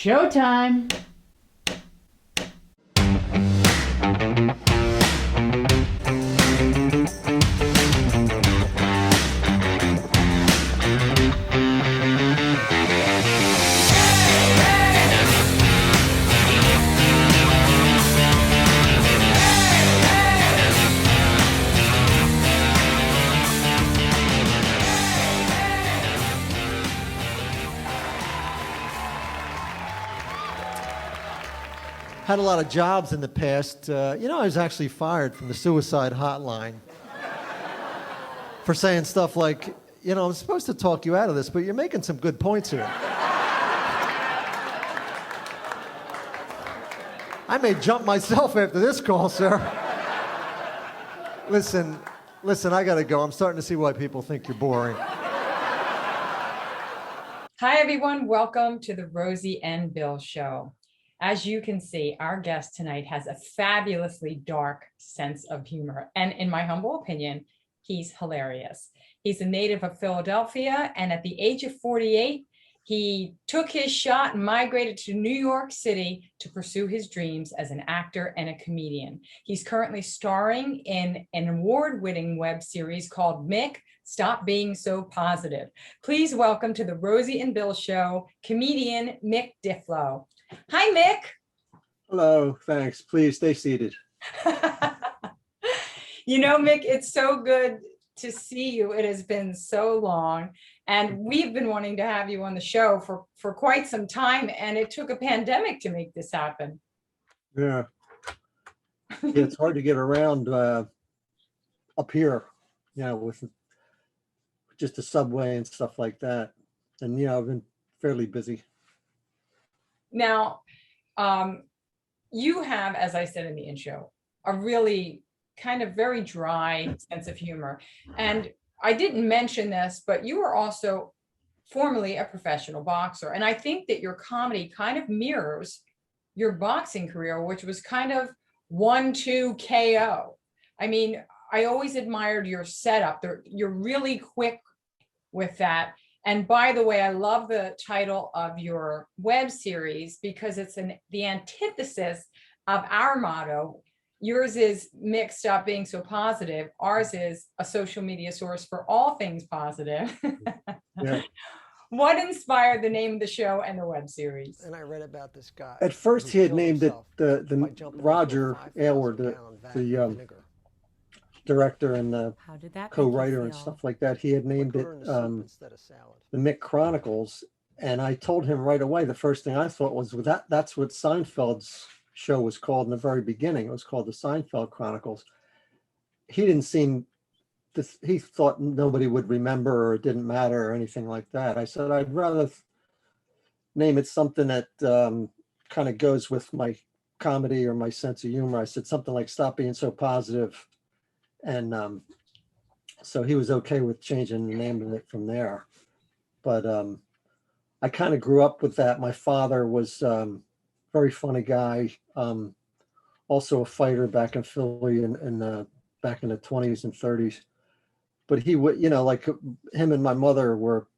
Showtime. Had a lot of jobs in the past. I was actually fired from the suicide hotline for saying stuff like, I'm supposed to talk you out of this, but you're making some good points here. I may jump myself after this call, sir. Listen, I gotta go. I'm starting to see why people think you're boring. Hi, everyone. Welcome to the Rosie and Bill Show. As you can see, our guest tonight has a fabulously dark sense of humor. And in my humble opinion, he's hilarious. He's a native of Philadelphia. And at the age of 48, he took his shot and migrated to New York City to pursue his dreams as an actor and a comedian. He's currently starring in an award-winning web series called Mick, Stop Being So Positive. Please welcome to the Rosie and Bill Show, comedian Mick Diflo. Hi, Mick. Hello, thanks. Please stay seated. Mick, it's so good to see you. It has been so long. And we've been wanting to have you on the show for quite some time. And it took a pandemic to make this happen. Yeah. It's hard to get around up here, with just the subway and stuff like that. And, I've been fairly busy. Now, you have, as I said in the intro, a really kind of very dry sense of humor. And I didn't mention this, but you were also formerly a professional boxer. And I think that your comedy kind of mirrors your boxing career, which was kind of 1-2 KO. I mean, I always admired your setup. You're really quick with that. And by the way, I love the title of your web series because it's the antithesis of our motto. Yours is Mick, Stop Being So Positive. Ours is a social media source for all things positive. Yeah. What inspired the name of the show and the web series? And I read about this guy. At first, he had named it the Roger Aylward, the director and the co-writer and stuff like that. He had named it the Mick Chronicles, and I told him right away, the first thing I thought was, that's what Seinfeld's show was called in the very beginning. It was called the Seinfeld Chronicles. He didn't seem he thought nobody would remember or it didn't matter or anything like that. I said I'd rather name it something that kind of goes with my comedy or my sense of humor. I said something like Stop Being So Positive. And so he was okay with changing the name of it from there. But I kind of grew up with that. My father was very funny guy, also a fighter back in Philly and back in the 20s and 30s. But he would, like him and my mother were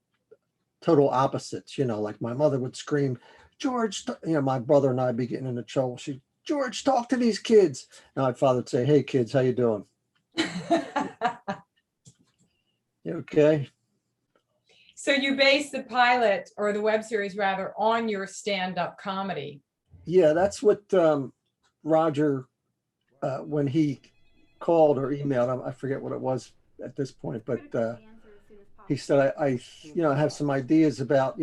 total opposites, like my mother would scream, George, my brother and I'd be getting into trouble. George, talk to these kids. And my father would say, hey kids, how you doing? Okay. So you based the pilot or the web series rather on your stand-up comedy. Yeah, that's what Roger, when he called or emailed, I forget what it was at this point, but he said, I have some ideas about,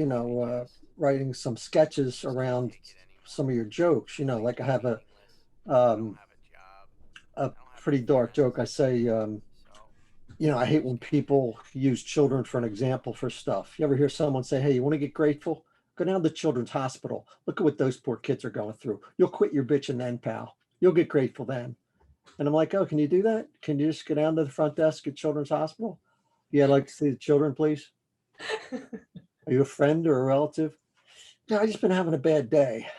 writing some sketches around some of your jokes, like I have a pretty dark joke. I say, I hate when people use children for an example for stuff. You ever hear someone say, hey, you want to get grateful? Go down to the children's hospital. Look at what those poor kids are going through. You'll quit your bitching then, pal. You'll get grateful then. And I'm like, oh, can you do that? Can you just go down to the front desk at Children's Hospital? Yeah, I'd like to see the children, please. Are you a friend or a relative? No, I've just been having a bad day.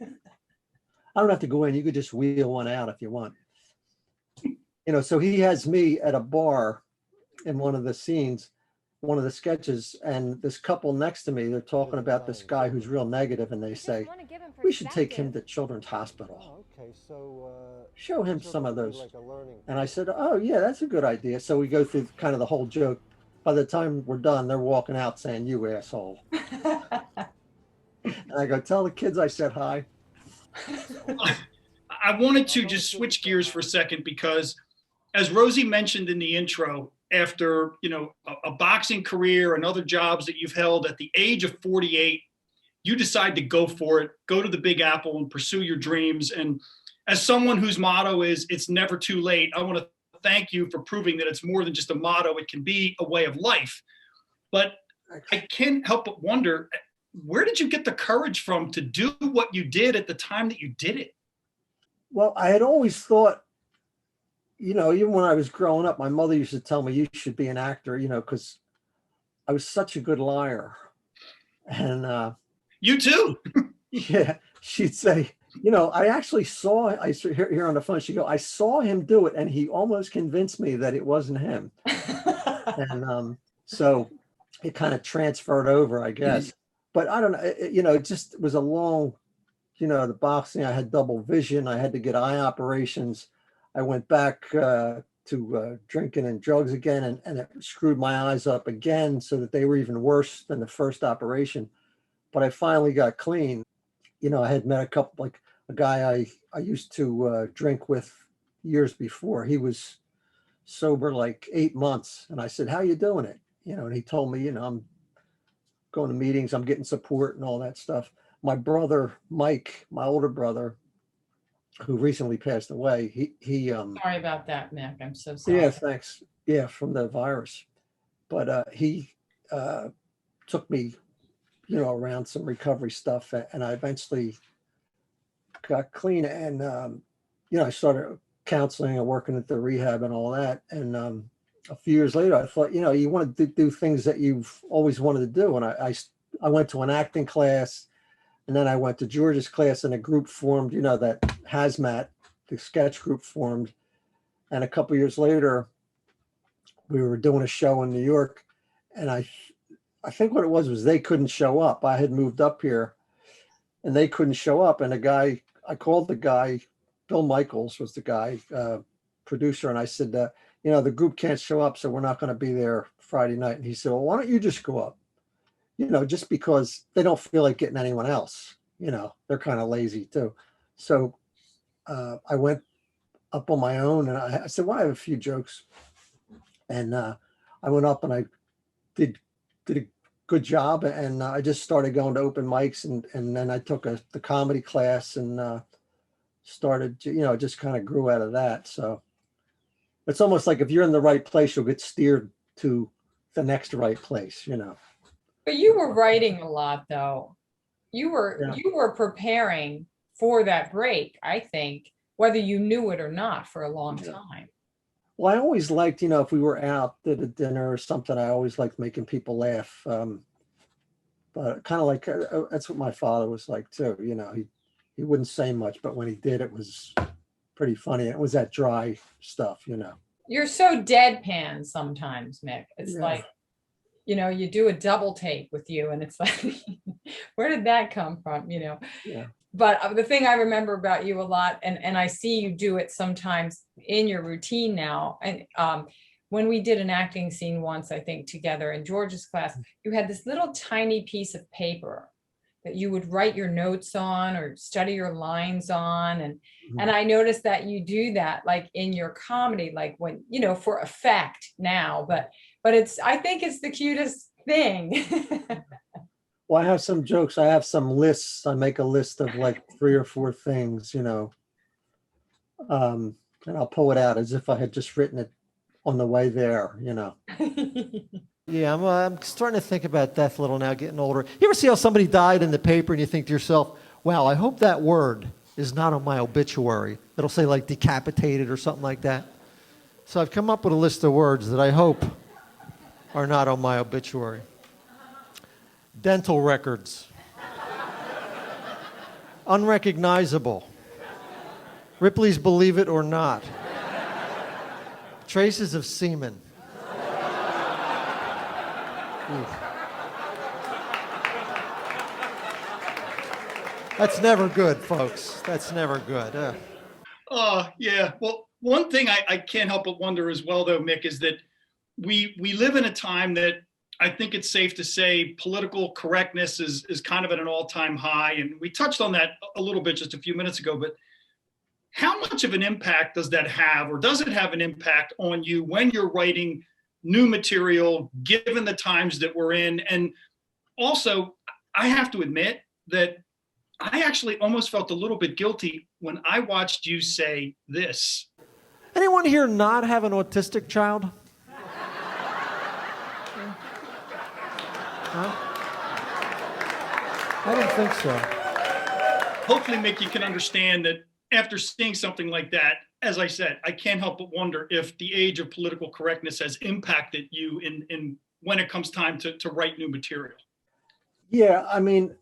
I don't have to go in. You could just wheel one out if you want. So he has me at a bar in one of the scenes, one of the sketches, and this couple next to me, they're talking about this guy who's real negative, and they say, we should take him to Children's Hospital. Show him some of those. And I said, oh, yeah, that's a good idea. So we go through kind of the whole joke. By the time we're done, they're walking out saying, you asshole. And I go, tell the kids I said hi. I wanted to just switch gears for a second because, as Rosie mentioned in the intro, after a boxing career and other jobs that you've held, at the age of 48, you decide to go for it, go to the Big Apple and pursue your dreams. And as someone whose motto is "It's never too late," I want to thank you for proving that it's more than just a motto; it can be a way of life. But I can't help but wonder, where did you get the courage from to do what you did at the time that you did it? Well, I had always thought, even when I was growing up, my mother used to tell me, you should be an actor, because I was such a good liar. And you too. Yeah, she'd say, I actually I here on the phone, she'd go, I saw him do it, and he almost convinced me that it wasn't him. And so it kind of transferred over, I guess. But I don't know, it just was a long, the boxing, I had double vision. I had to get eye operations. I went back to drinking and drugs again, and it screwed my eyes up again so that they were even worse than the first operation. But I finally got clean. I had met a guy I used to drink with years before. He was sober like 8 months. And I said, how you doing it? And he told me, I'm going to meetings, I'm getting support and all that stuff. My brother, Mike, my older brother, who recently passed away, he Sorry about that, Mick. I'm so sorry. Yeah, thanks. Yeah, from the virus. But he took me, around some recovery stuff, and I eventually got clean. And I started counseling and working at the rehab and all that. And a few years later, I thought, you want to do things that you've always wanted to do. And I went to an acting class, and then I went to George's class, and a group formed, that hazmat, the sketch group formed. And a couple of years later, we were doing a show in New York, and I think what it was they couldn't show up. I had moved up here, and they couldn't show up. And I called the guy, Bill Michaels was the guy, producer, and I said, the group can't show up, so we're not going to be there Friday night. And he said, well, why don't you just go up? Just because they don't feel like getting anyone else. They're kind of lazy too. So I went up on my own, and I said, well, I have a few jokes. And I went up, and I did a good job. And I just started going to open mics, and then I took the comedy class, and started, just kind of grew out of that. So it's almost like if you're in the right place, you'll get steered to the next right place, But you were writing a lot, though. You were preparing for that break, I think, whether you knew it or not, for a long time. Well, I always liked, if we were out at a dinner or something, I always liked making people laugh. But kind of like, that's what my father was like too. He wouldn't say much, but when he did, it was pretty funny. It was that dry stuff, You're so deadpan sometimes, Mick. It's like, you do a double take with you, and it's like, where did that come from? Yeah. But the thing I remember about you a lot, and I see you do it sometimes in your routine now. And when we did an acting scene once, I think together in George's class, you had this little tiny piece of paper that you would write your notes on or study your lines on. And I noticed that you do that like in your comedy, like when, for effect now, but I think it's the cutest thing. Well, I have some jokes. I have some lists. I make a list of like 3 or 4 things, and I'll pull it out as if I had just written it on the way there, Yeah, I'm starting to think about death a little now, getting older. You ever see how somebody died in the paper and you think to yourself, wow, I hope that word is not on my obituary. It'll say like decapitated or something like that. So I've come up with a list of words that I hope are not on my obituary. Dental records. Unrecognizable. Ripley's Believe It or Not. Traces of semen. That's never good, folks. That's never good. Yeah. Well, one thing I can't help but wonder as well, though, Mick, is that we live in a time that I think it's safe to say political correctness is kind of at an all-time high. And we touched on that a little bit just a few minutes ago, but how much of an impact does that have, or does it have an impact on you when you're writing new material, given the times that we're in? And also, I have to admit that I actually almost felt a little bit guilty when I watched you say this. Anyone here not have an autistic child? Huh? I didn't think so. Hopefully, Mick, you can understand that after seeing something like that, as I said, I can't help but wonder if the age of political correctness has impacted you in when it comes time to write new material. Yeah, I mean,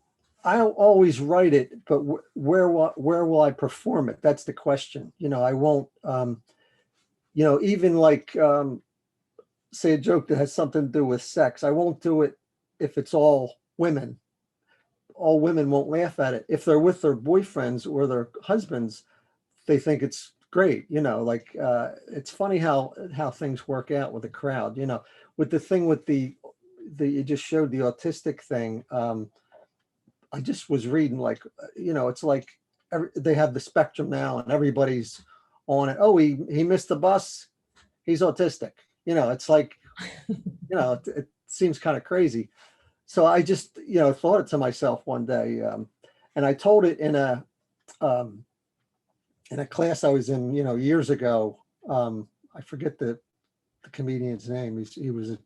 I'll always write it, but where will I perform it? That's the question. I won't, even like, say a joke that has something to do with sex. I won't do it if it's all women. All women won't laugh at it. If they're with their boyfriends or their husbands, they think it's great. It's funny how things work out with the crowd. With the thing with the you just showed the autistic thing. I just was reading it's like they have the spectrum now and everybody's on it. Oh, he missed the bus. He's autistic. It's like, it seems kind of crazy. So I just, thought it to myself one day. And I told it in a class I was in, years ago. I forget the comedian's name. He was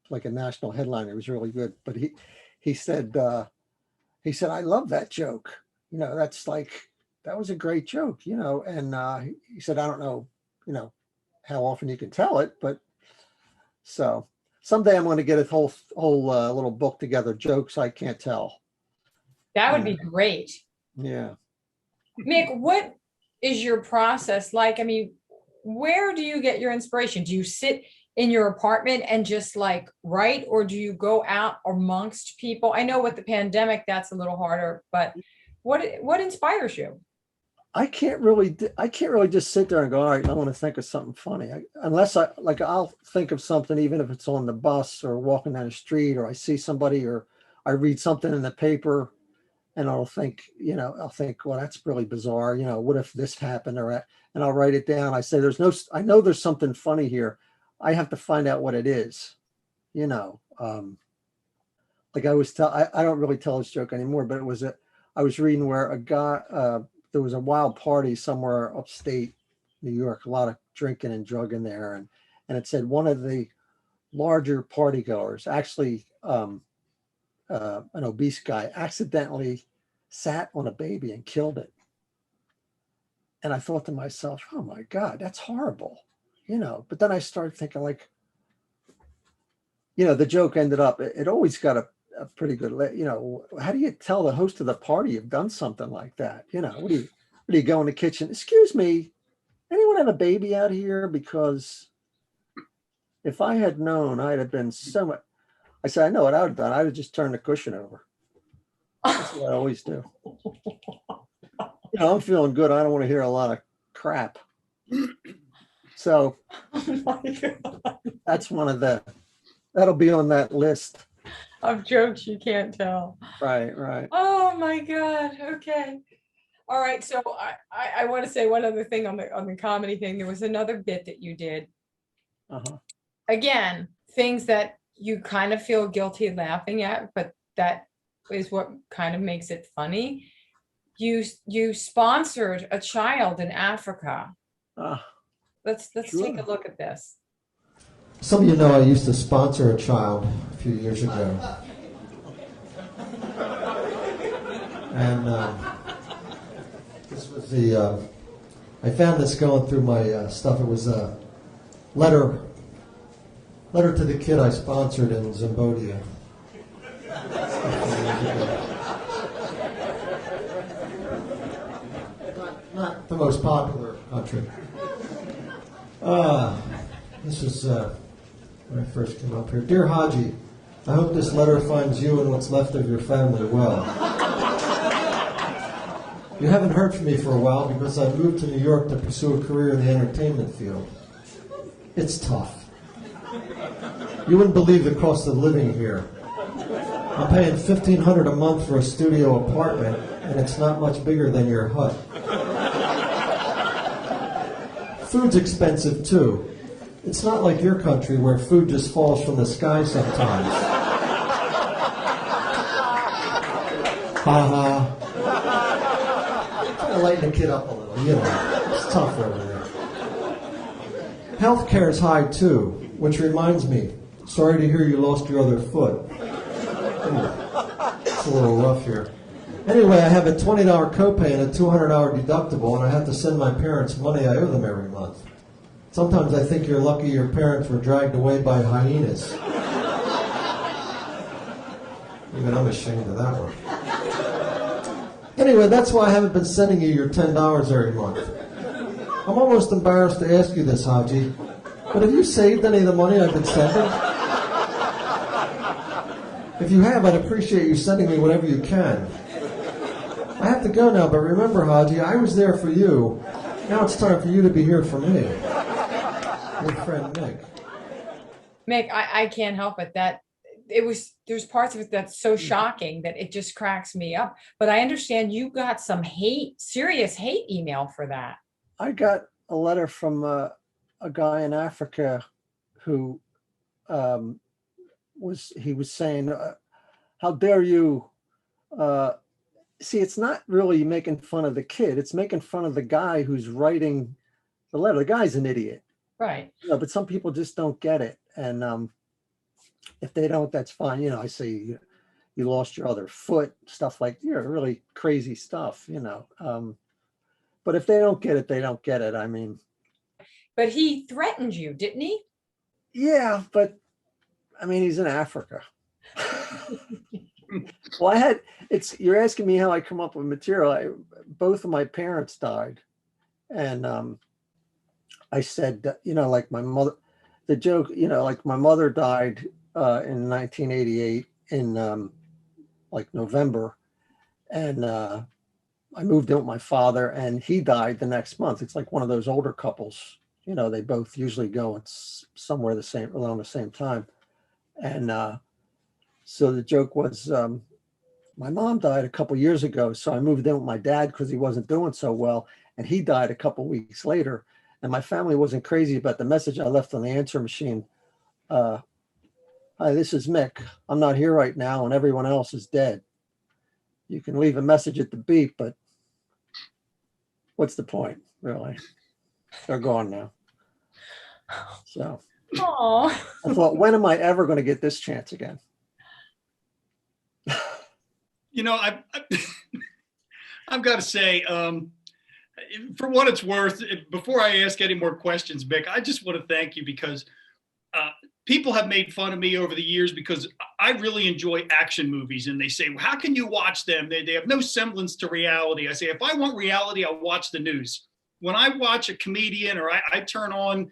like a national headliner. He was really good. But he said, I love that joke. That's like, that was a great joke, and he said, I don't know, how often you can tell it, but so someday I'm going to get a whole little book together, jokes I can't tell. That would be great. Yeah. Mick, what is your process like? I mean, where do you get your inspiration? Do you sit in your apartment and just like write, or do you go out amongst people? I know with the pandemic, that's a little harder, but what inspires you? I can't really just sit there and go, all right, I want to think of something funny. Unless I'll think of something, even if it's on the bus or walking down the street, or I see somebody, or I read something in the paper, and I'll think, well, that's really bizarre. What if this happened, and I'll write it down. I say, I know there's something funny here. I have to find out what it is, like I always I don't really tell this joke anymore, but I was reading where a guy, there was a wild party somewhere upstate New York, a lot of drinking and drugging there. And it said one of the larger party goers, actually an obese guy, accidentally sat on a baby and killed it. And I thought to myself, oh my God, that's horrible. But then I started thinking the joke ended up, it always got a pretty good, how do you tell the host of the party you've done something like that? What do you go in the kitchen? Excuse me, anyone have a baby out here? Because if I had known, I'd have been so much. I said, I know what I would have done. I'd have just turned the cushion over. That's what I always do. I'm feeling good. I don't want to hear a lot of crap. So that's one of that'll be on that list of jokes you can't tell. Right. Oh my God. Okay. All right. So I want to say one other thing on the comedy thing. There was another bit that you did. Again, things that you kind of feel guilty laughing at, but that is what kind of makes it funny. You sponsored a child in Africa. Let's Sure. take a look at this. Some of you know I used to sponsor a child a few years ago. And this was I found this going through my stuff. It was a letter to the kid I sponsored in Cambodia. Not the most popular country. This is when I first came up here. Dear Haji, I hope this letter finds you and what's left of your family well. You haven't heard from me for a while because I moved to New York to pursue a career in the entertainment field. It's tough. You wouldn't believe the cost of living here. I'm paying $1,500 a month for a studio apartment, and it's not much bigger than your hut. Food's expensive, too. It's not like your country where food just falls from the sky sometimes. Ha ha. Trying to lighten the kid up a little, you know. It's tough over there. Healthcare is high, too, which reminds me, sorry to hear you lost your other foot. It's a little rough here. Anyway, I have a $20 copay and a $200 deductible, and I have to send my parents money I owe them every month. Sometimes I think you're lucky your parents were dragged away by hyenas. Even I'm ashamed of that one. Anyway, that's why I haven't been sending you your $10 every month. I'm almost embarrassed to ask you this, Haji, but have you saved any of the money I've been sending? If you have, I'd appreciate you sending me whatever you can. I have to go now, but remember, Haji, I was there for you. Now it's time for you to be here for me. Your friend, Mick. Mick, I can't help it that there's parts of it that's so shocking that it just cracks me up. But I understand you got some serious hate email for that. I got a letter from a guy in Africa who was saying, how dare you, see, it's not really making fun of the kid. It's making fun of the guy who's writing the letter. The guy's an idiot. Right. You know, but some people just don't get it. And if they don't, that's fine. You know, I say you lost your other foot, stuff like, really crazy stuff, you know. But if they don't get it, they don't get it. I mean. But he threatened you, didn't he? Yeah, but I mean, he's in Africa. Well, you're asking me how I come up with material. Both of my parents died. And I said, like my mother, the joke, like my mother died in 1988 in like November. And I moved in with my father and he died the next month. It's like one of those older couples, they both usually go somewhere around the same time. And so the joke was, my mom died a couple years ago, so I moved in with my dad because he wasn't doing so well, and he died a couple weeks later. And my family wasn't crazy about the message I left on the answer machine. Hi, this is Mick. I'm not here right now, and everyone else is dead. You can leave a message at the beep, but what's the point, really? They're gone now. So Aww. I thought, when am I ever going to get this chance again? I've got to say, for what it's worth, before I ask any more questions, Mick, I just want to thank you because people have made fun of me over the years because I really enjoy action movies. And they say, well, how can you watch them? They have no semblance to reality. I say, if I want reality, I'll watch the news. When I watch a comedian or I turn on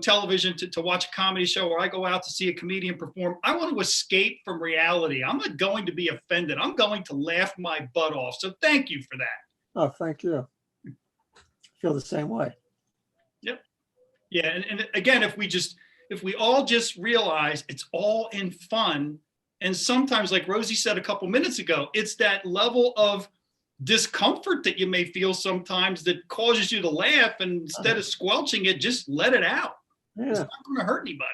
television to watch a comedy show, or I go out to see a comedian perform, I want to escape from reality. I'm not going to be offended. I'm going to laugh my butt off. So thank you for that. Oh, thank you. I feel the same way. Yep. Yeah. And again, if we all just realize it's all in fun. And sometimes, like Rosie said a couple minutes ago, it's that level of discomfort that you may feel sometimes that causes you to laugh, and instead of squelching it, just let it out. Yeah. It's not going to hurt anybody.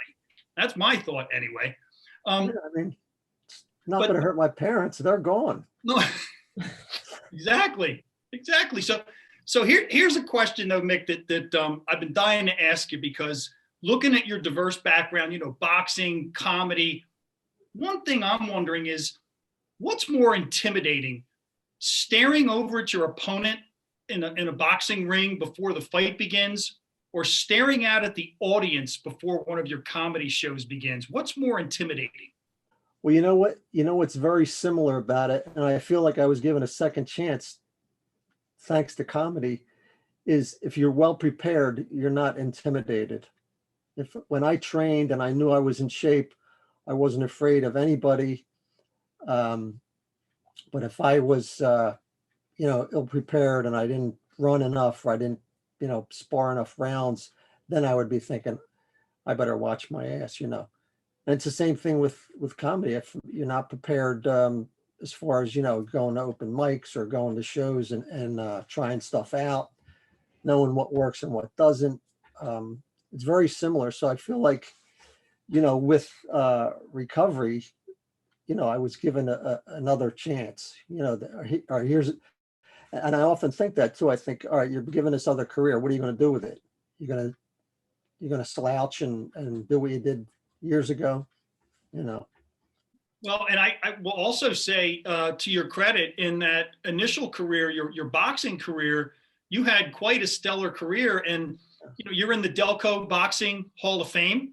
That's my thought anyway. I mean, it's not going to hurt my parents. They're gone. No, exactly. So here's a question though, Mick, that I've been dying to ask you, because looking at your diverse background, boxing, comedy, one thing I'm wondering is, what's more intimidating? Staring over at your opponent in a boxing ring before the fight begins, or staring out at the audience before one of your comedy shows begins? What's more intimidating? Well, you know what? What's very similar about it, and I feel like I was given a second chance thanks to comedy, is if you're well prepared, you're not intimidated. When I trained and I knew I was in shape, I wasn't afraid of anybody. But if I was, ill prepared and I didn't run enough, or I didn't, spar enough rounds, then I would be thinking, I better watch my ass, And it's the same thing with comedy. If you're not prepared, as far as, going to open mics or going to shows and trying stuff out, knowing what works and what doesn't, it's very similar. So I feel like, with recovery, I was given another chance, here's, and I often think that too. I think, all right, you're given this other career. What are you going to do with it? You're going to slouch and do what you did years ago, Well, and I will also say, to your credit, in that initial career, your boxing career, you had quite a stellar career, and you're in the Delco Boxing Hall of Fame,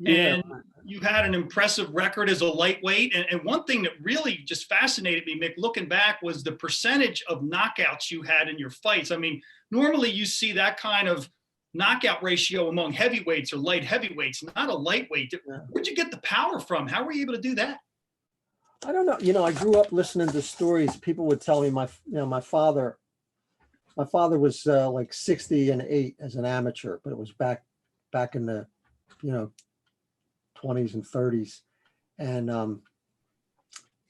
and you had an impressive record as a lightweight. And one thing that really just fascinated me, Mick, looking back, was the percentage of knockouts you had in your fights. I mean, normally you see that kind of knockout ratio among heavyweights or light heavyweights, not a lightweight. Where'd you get the power from? How were you able to do that? I don't know. I grew up listening to stories. People would tell me my father was like 60-8 as an amateur, but it was back in the, 20s and 30s. And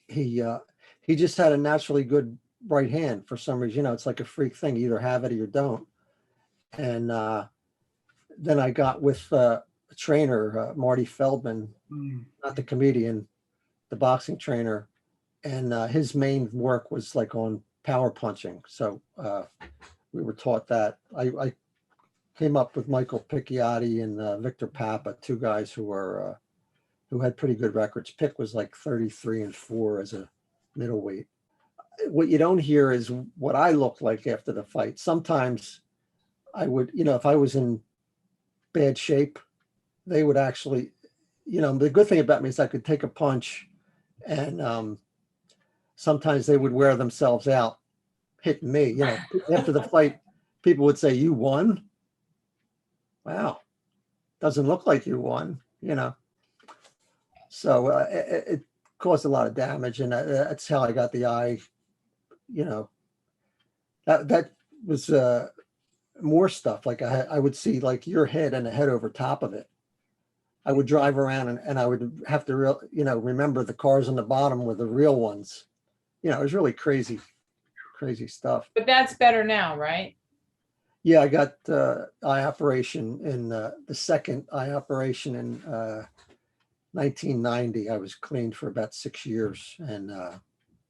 he just had a naturally good right hand for some reason. It's like a freak thing. You either have it or you don't. And then I got with a trainer, Marty Feldman, not the comedian, the boxing trainer. And his main work was like on power punching. So we were taught that. I came up with Michael Picciotti and Victor Papa, two guys who had pretty good records. Pick was like 33-4 as a middleweight. What you don't hear is what I looked like after the fight. Sometimes I would, if I was in bad shape, they would actually, the good thing about me is I could take a punch, and sometimes they would wear themselves out hitting me. After the fight, people would say, "You won? Wow, doesn't look like you won." So it caused a lot of damage, and that's how I got the eye. That was more stuff. Like I would see like your head and a head over top of it. I would drive around and I would have to remember the cars on the bottom were the real ones. It was really crazy stuff. But that's better now, right? Yeah, I got eye operation in the second eye operation in 1990. I was cleaned for about 6 years, and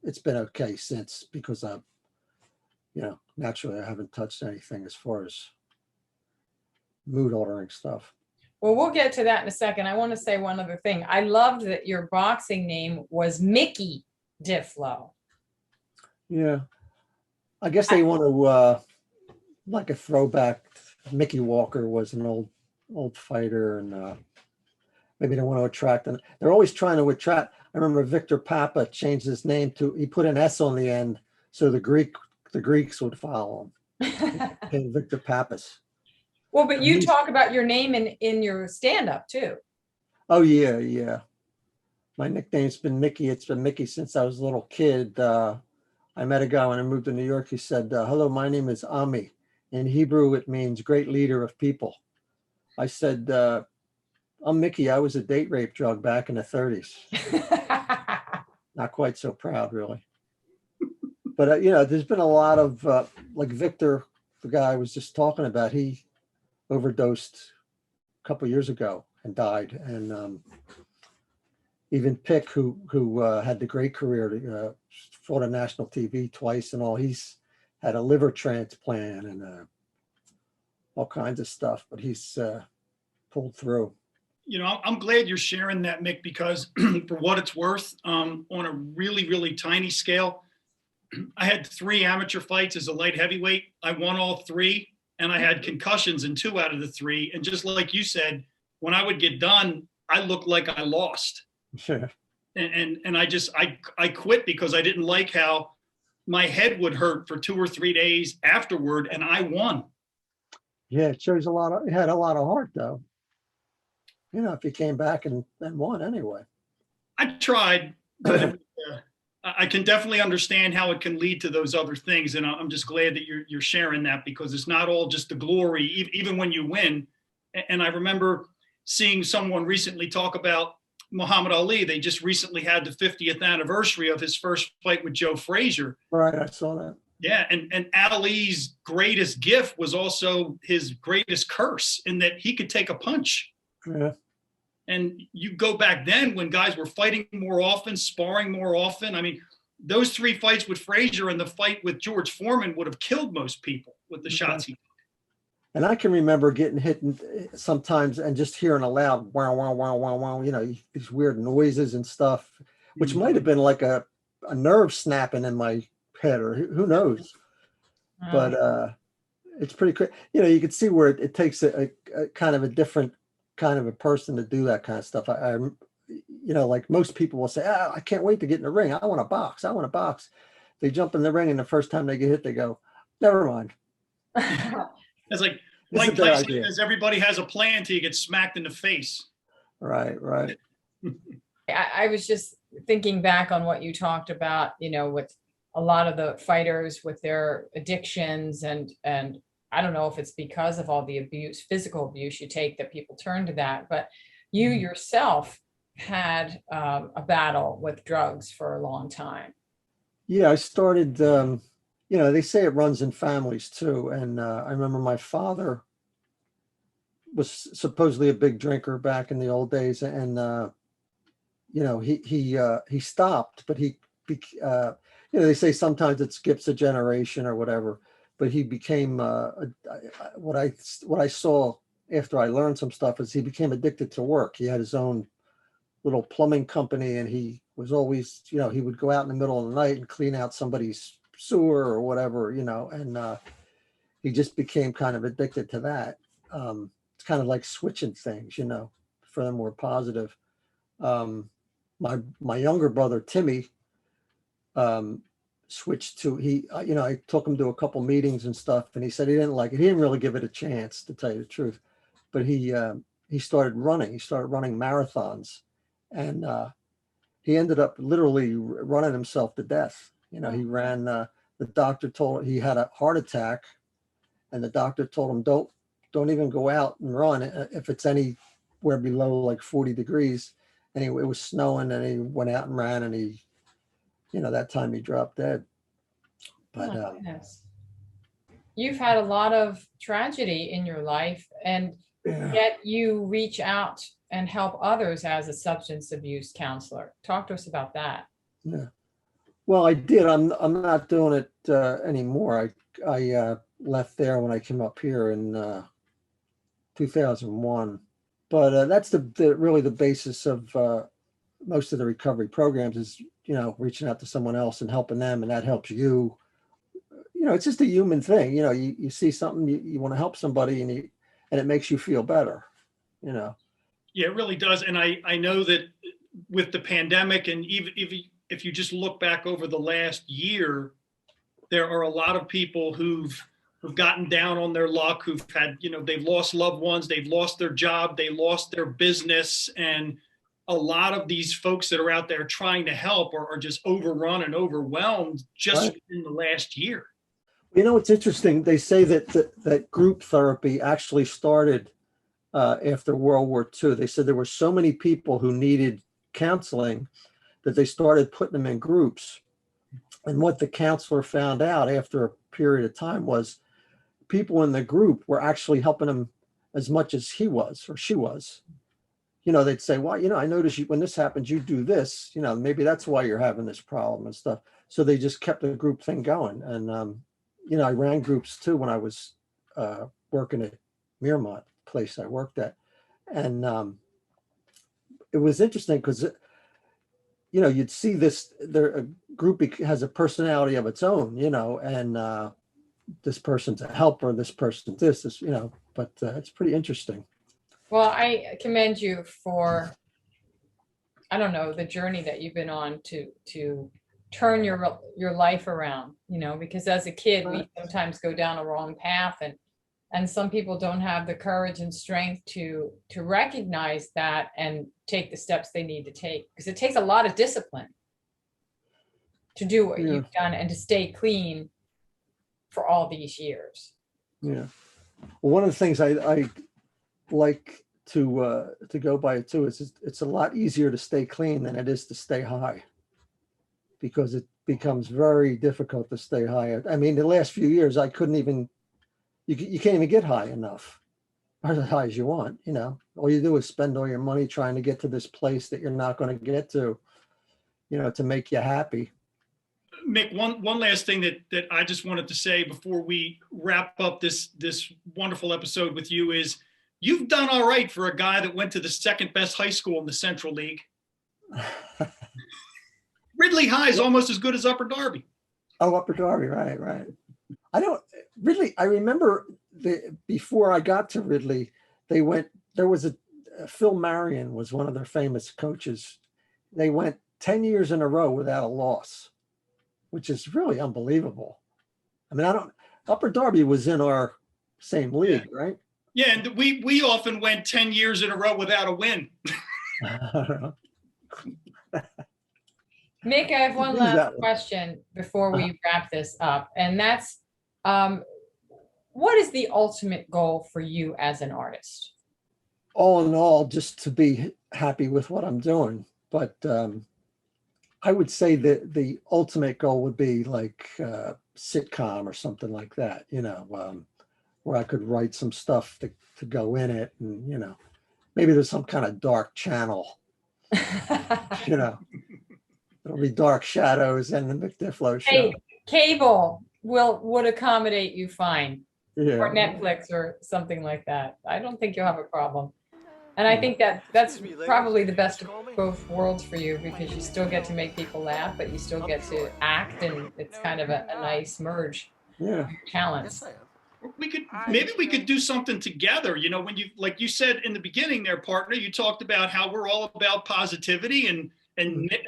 it's been okay since, because naturally I haven't touched anything as far as mood altering stuff. Well, we'll get to that in a second. I want to say one other thing. I loved that your boxing name was Mickey Diflo. Yeah. I guess they want to, like a throwback. Mickey Walker was an old fighter, and maybe they want to attract them. They're always trying to attract. I remember Victor Papa changed his name he put an S on the end, so the Greeks would follow him. And Victor Papas. Well, but you talk about your name in your stand-up too. Oh yeah. My nickname's been Mickey. It's been Mickey since I was a little kid. I met a guy when I moved to New York. He said, "Hello, my name is Ami." In Hebrew, it means great leader of people. I said, "I'm Mickey. I was a date rape drug back in the 30s. Not quite so proud, really. But, there's been a lot of, like Victor, the guy I was just talking about, he overdosed a couple of years ago and died. And even Pick, who had the great career, fought on national TV twice and all, he's had a liver transplant and all kinds of stuff, but he's pulled through. I'm glad you're sharing that, Mick, because for what it's worth, on a really, really tiny scale, I had 3 amateur fights as a light heavyweight. I won all 3, and I had concussions in 2 out of the 3. And just like you said, when I would get done, I looked like I lost. Sure. And I quit because I didn't like how my head would hurt for 2 or 3 days afterward, and I won. Yeah, it shows it had a lot of heart, though. If he came back and won anyway. I tried, but I can definitely understand how it can lead to those other things. And I'm just glad that you're sharing that, because it's not all just the glory, even when you win. And I remember seeing someone recently talk about Muhammad Ali. They just recently had the 50th anniversary of his first fight with Joe Frazier. Right, I saw that. Yeah, and Ali's greatest gift was also his greatest curse, in that he could take a punch. Yeah. And you go back then when guys were fighting more often, sparring more often. I mean, those 3 fights with Frazier and the fight with George Foreman would have killed most people with the shots he took. And I can remember getting hit sometimes and just hearing a loud wow, wow, wow, wow, wow, these weird noises and stuff, which might have been like a nerve snapping in my head, or who knows. But it's pretty quick. You could see where it takes a kind of a different kind of a person to do that kind of stuff. I like most people will say, I can't wait to get in the ring. I want to box. I want to box. They jump in the ring, and the first time they get hit, they go, never mind. It's like Mike Tyson says, everybody has a plan till you get smacked in the face. Right. I was just thinking back on what you talked about, with a lot of the fighters with their addictions, and I don't know if it's because of all the abuse, physical abuse you take, that people turn to that, but you yourself had a battle with drugs for a long time. Yeah, I started, they say it runs in families too. And I remember my father was supposedly a big drinker back in the old days. And, he stopped, but they say sometimes it skips a generation or whatever, but he became, what I saw after I learned some stuff is he became addicted to work. He had his own little plumbing company, and he was always, he would go out in the middle of the night and clean out somebody's sewer or whatever, and he just became kind of addicted to that. It's kind of like switching things, for the more positive. My younger brother, Timmy, switched to, I took him to a couple meetings and stuff, and he said he didn't like it. He didn't really give it a chance, to tell you the truth, but he started running. He started running marathons, and he ended up literally running himself to death. He ran, the doctor told him he had a heart attack, and the doctor told him, don't even go out and run if it's anywhere below like 40 degrees. And it was snowing, and he went out and ran, and that time he dropped dead. But you've had a lot of tragedy in your life, and yet you reach out and help others as a substance abuse counselor. Talk to us about that. Yeah. Well, I did. I'm not doing it anymore. I left there when I came up here in 2001. But that's really the basis of most of the recovery programs is, reaching out to someone else and helping them, and that helps you. It's just a human thing. You see something, you want to help somebody, and it makes you feel better. Yeah, it really does. And I know that with the pandemic, and even if you just look back over the last year, there are a lot of people who've gotten down on their luck, who've had, they've lost loved ones, they've lost their job, they lost their business. And a lot of these folks that are out there trying to help are just overrun and overwhelmed just in the last year. It's interesting. They say that group therapy actually started after World War II. They said there were so many people who needed counseling that they started putting them in groups. And what the counselor found out after a period of time was people in the group were actually helping him as much as he was or she was. They'd say, well, I noticed when this happens, you do this, maybe that's why you're having this problem and stuff. So they just kept the group thing going. And, I ran groups too when I was working at Miramont, place I worked at. And it was interesting because, you'd see this, a group has a personality of its own, and this person's a helper, this person's this, but it's pretty interesting. Well, I commend you for, the journey that you've been on to turn your life around, because as a kid, we sometimes go down a wrong path, and And some people don't have the courage and strength to recognize that and take the steps they need to take, because it takes a lot of discipline to do what you've done and to stay clean for all these years. Yeah. Well, one of the things I like to go by it too is it's a lot easier to stay clean than it is to stay high, because it becomes very difficult to stay high. I mean, the last few years, I couldn't even, you can't even get high enough, or as high as you want, you know. All you do is spend all your money trying to get to this place that you're not going to get to, you know, to make you happy. Mick, one last thing that I just wanted to say before we wrap up this wonderful episode with you is, you've done all right for a guy that went to the second best high school in the Central League. Ridley High is almost as good as Upper Darby. Oh, Upper Darby, right. I remember before I got to Ridley, there was Phil Marion was one of their famous coaches. They went 10 years in a row without a loss, which is really unbelievable. I mean, Upper Darby was in our same league, right? Yeah, and we often went 10 years in a row without a win. Mick, I have one last question before we wrap this up, and that's, what is the ultimate goal for you as an artist? All in all, just to be happy with what I'm doing. But I would say that the ultimate goal would be like a sitcom or something like that, you know, where I could write some stuff to go in it, and, you know, maybe there's some kind of dark channel, you know. It'll be Dark Shadows and the Mick Diflo show. Hey, cable would accommodate you fine, or Netflix or something like that. I don't think you'll have a problem. And I think that's probably the best of both worlds for you, because you still get to make people laugh, but you still get to act, and it's kind of a nice merge of your talents. Maybe we could do something together. You know, when you, like you said in the beginning there, partner, you talked about how we're all about positivity, and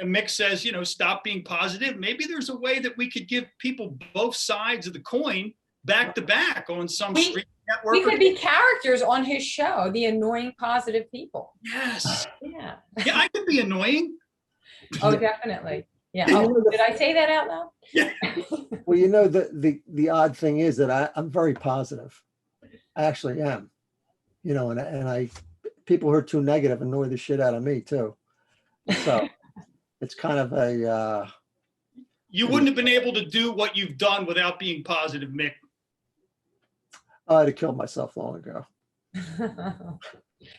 Mick says, you know, stop being positive. Maybe there's a way that we could give people both sides of the coin back to back on some street network. We could be characters on his show, the annoying positive people. Yes. Yeah. Yeah, I could be annoying. Oh, definitely. Yeah. Oh, did I say that out loud? Yeah. Well, you know, the odd thing is that I'm very positive. I actually am. You know, and I people who are too negative annoy the shit out of me too. So it's kind of a you wouldn't have been able to do what you've done without being positive, Mick. I'd have killed myself long ago.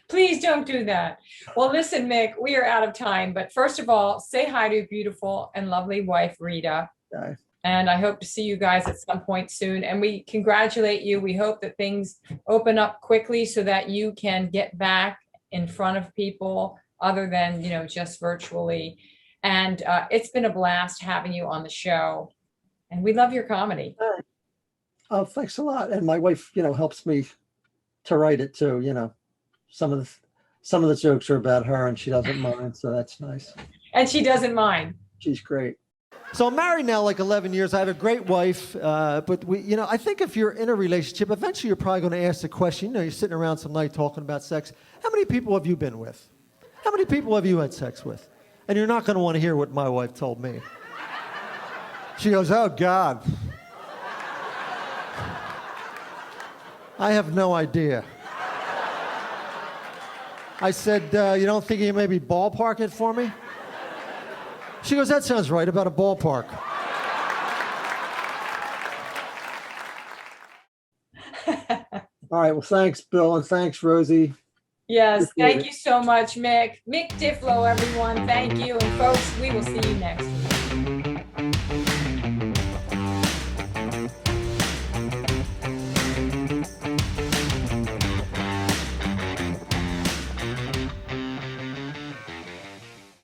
Please don't do that. Well, listen, Mick, we are out of time, but first of all, say hi to your beautiful and lovely wife, Rita. Okay. And I hope to see you guys at some point soon. And we congratulate you. We hope that things open up quickly so that you can get back in front of people other than, you know, just virtually. And it's been a blast having you on the show. And we love your comedy. Oh, thanks a lot. And my wife, you know, helps me to write it too. You know, some of the jokes are about her, and she doesn't mind, so that's nice. And she doesn't mind. She's great. So I'm married now like 11 years. I have a great wife, but you know, I think if you're in a relationship, eventually you're probably going to ask the question. You know, you're sitting around some night talking about sex. How many people have you been with? How many people have you had sex with? And you're not going to want to hear what my wife told me. She goes, "Oh God, I have no idea." I said, "You don't think you maybe ballpark it for me?" She goes, "That sounds right, about a ballpark." All right. Well, thanks, Bill, and thanks, Rosie. Yes, thank you so much, Mick. Mick Diflo, everyone. Thank you. And folks, we will see you next week.